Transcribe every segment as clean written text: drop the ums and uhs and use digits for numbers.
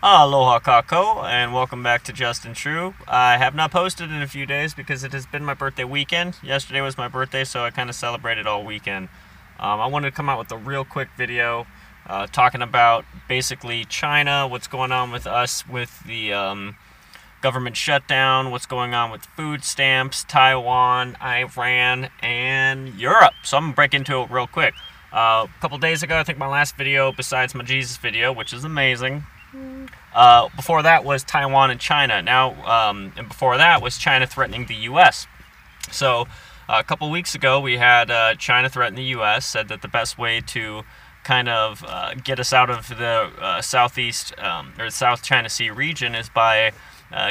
Aloha Kako, and welcome back to Just&True. I have not posted in a few days because it has been my birthday weekend. Yesterday was my birthday, so I kind of celebrated all weekend. I wanted to come out with a real quick video talking about basically China, what's going on with us with the government shutdown, what's going on with food stamps, Taiwan, Iran, and Europe. So I'm going to break into it real quick. A couple days ago, I think my last video, besides my Jesus video, which is amazing, before that was Taiwan and China. And before that was China threatening the U.S. So a couple weeks ago, we had China threaten the U.S., said that the best way to kind of get us out of the southeast or South China Sea region is by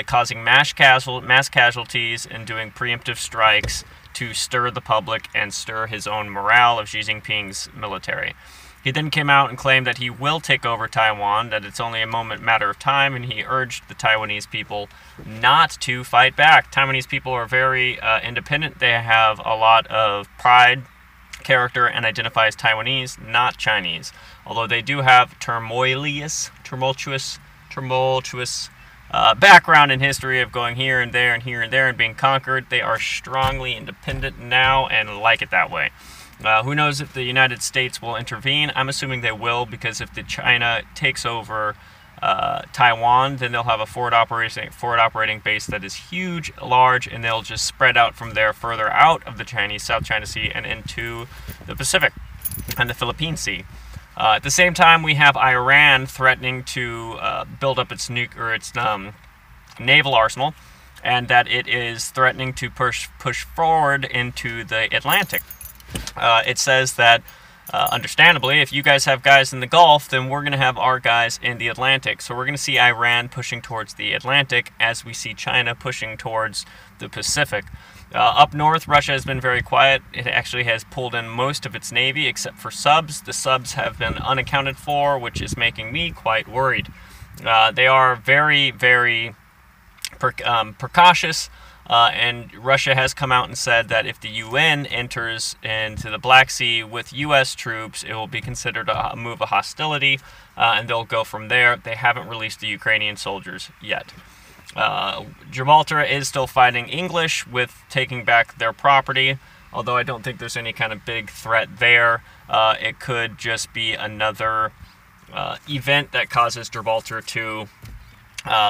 causing mass casualties and doing preemptive strikes to stir the public and stir his own morale of Xi Jinping's military. He then came out and claimed that he will take over Taiwan, that it's only a matter of time, and he urged the Taiwanese people not to fight back. Taiwanese people are very independent. They have a lot of pride, character, and identify as Taiwanese, not Chinese. Although they do have tumultuous background in history of going here and there and here and there and being conquered, they are strongly independent now and like it that way. Who knows if the United States will intervene? I'm assuming they will, because if China takes over Taiwan, then they'll have a forward operating base that is huge, large, and they'll just spread out from there further out of the South China Sea and into the Pacific and the Philippine Sea. At the same time, we have Iran threatening to build up its naval arsenal, and that it is threatening to push forward into the Atlantic. It says that, understandably, if you guys have guys in the Gulf, then we're going to have our guys in the Atlantic. So we're going to see Iran pushing towards the Atlantic as we see China pushing towards the Pacific. Up north, Russia has been very quiet. It actually has pulled in most of its navy except for subs. The subs have been unaccounted for, which is making me quite worried. They are very, very precautious. And Russia has come out and said that if the UN enters into the Black Sea with U.S. troops, it will be considered a move of hostility, and they'll go from there. They haven't released the Ukrainian soldiers yet. Gibraltar is still fighting English with taking back their property, although I don't think there's any kind of big threat there. It could just be another event that causes Gibraltar to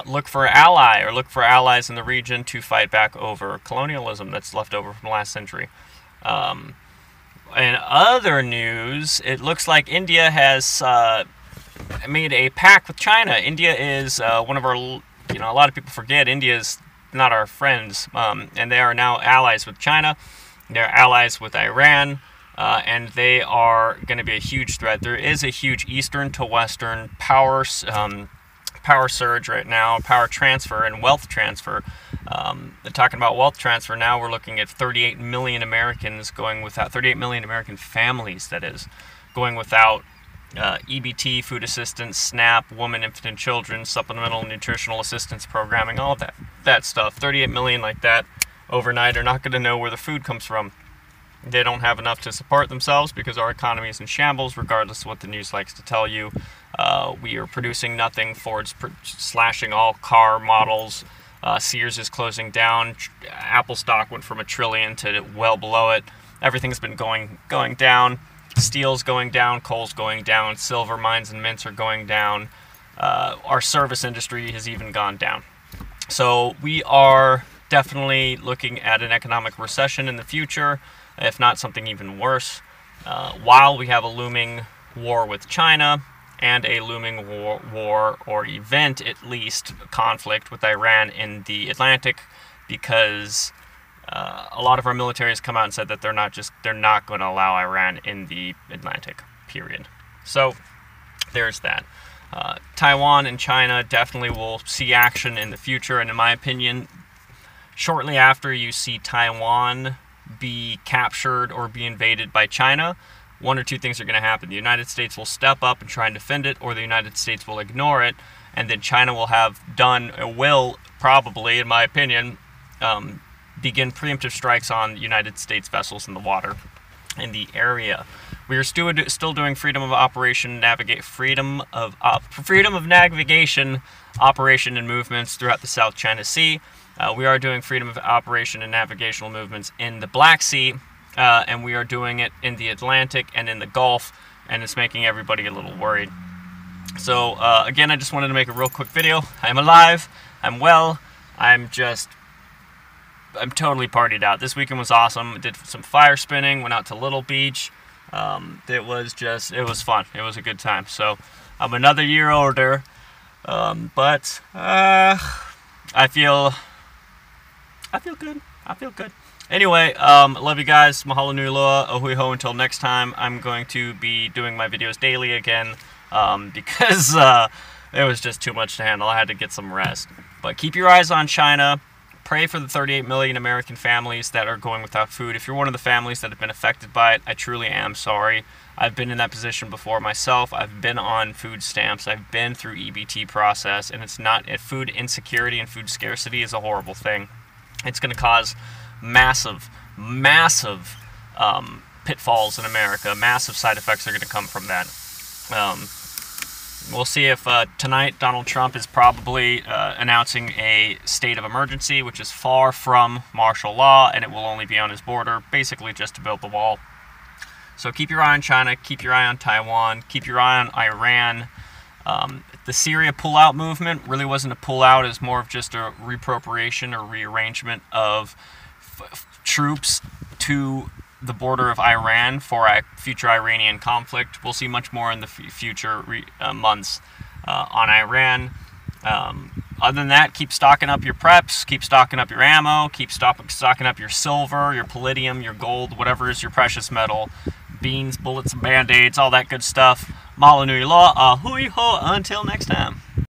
look for an ally or look for allies in the region to fight back over colonialism that's left over from last century. In other news, it looks like India has made a pact with China. India is one of our, a lot of people forget India is not our friends, and they are now allies with China. They're allies with Iran, and they are going to be a huge threat. There is a huge eastern to western power surge right now, power transfer and wealth transfer. Talking about wealth transfer now, we're looking at 38 million Americans going without, 38 million American families, that is, going without EBT, food assistance, SNAP, women, infant, and children, supplemental nutritional assistance programming, all of that stuff. 38 million like that overnight are not going to know where the food comes from. They don't have enough to support themselves because our economy is in shambles, regardless of what the news likes to tell you. We are producing nothing. Ford's slashing all car models. Sears is closing down. Apple stock went from $1 trillion to well below it. Everything's been going down. Steel's going down. Coal's going down. Silver mines and mints are going down. Our service industry has even gone down. So we are definitely looking at an economic recession in the future, if not something even worse, while we have a looming war with China and a looming war or event, at least, conflict with Iran in the Atlantic, because a lot of our military has come out and said that they're not going to allow Iran in the Atlantic, period. So there's that. Taiwan and China definitely will see action in the future, and in my opinion, shortly after you see Taiwan be captured or be invaded by China, one or two things are going to happen. The United States will step up and try and defend it, or the United States will ignore it, and then China will probably, in my opinion, begin preemptive strikes on United States vessels in the water in the area. We are still doing freedom of navigation operation and movements throughout the South China Sea. We are doing freedom of operation and navigational movements in the Black Sea, and we are doing it in the Atlantic and in the Gulf, and it's making everybody a little worried. So again, I just wanted to make a real quick video. I'm alive, I'm well, I'm totally partied out. This weekend was awesome. I did some fire spinning, went out to Little Beach. It was fun. It was a good time. So I'm another year older, but I feel good. I feel good. Anyway, love you guys. Mahalo nui loa. Ohui ho. Until next time, I'm going to be doing my videos daily again, because it was just too much to handle. I had to get some rest. But keep your eyes on China. Pray for the 38 million American families that are going without food. If you're one of the families that have been affected by it, I truly am sorry. I've been in that position before myself. I've been on food stamps. I've been through EBT process, and it's not, food insecurity and food scarcity is a horrible thing. It's going to cause massive pitfalls in America. Massive side effects are going to come from that. We'll see if tonight Donald Trump is probably announcing a state of emergency, which is far from martial law, and it will only be on his border, basically just to build the wall. So keep your eye on China, keep your eye on Taiwan, keep your eye on Iran. The Syria pullout movement really wasn't a pullout, it's more of just a reappropriation or rearrangement of troops to the border of Iran for a future Iranian conflict. We'll see much more in the future months on Iran. Other than that, keep stocking up your preps, keep stocking up your ammo, keep stocking up your silver, your palladium, your gold, whatever is your precious metal, beans, bullets, band-aids, all that good stuff. Mahalo nui loa, ahui ho, until next time.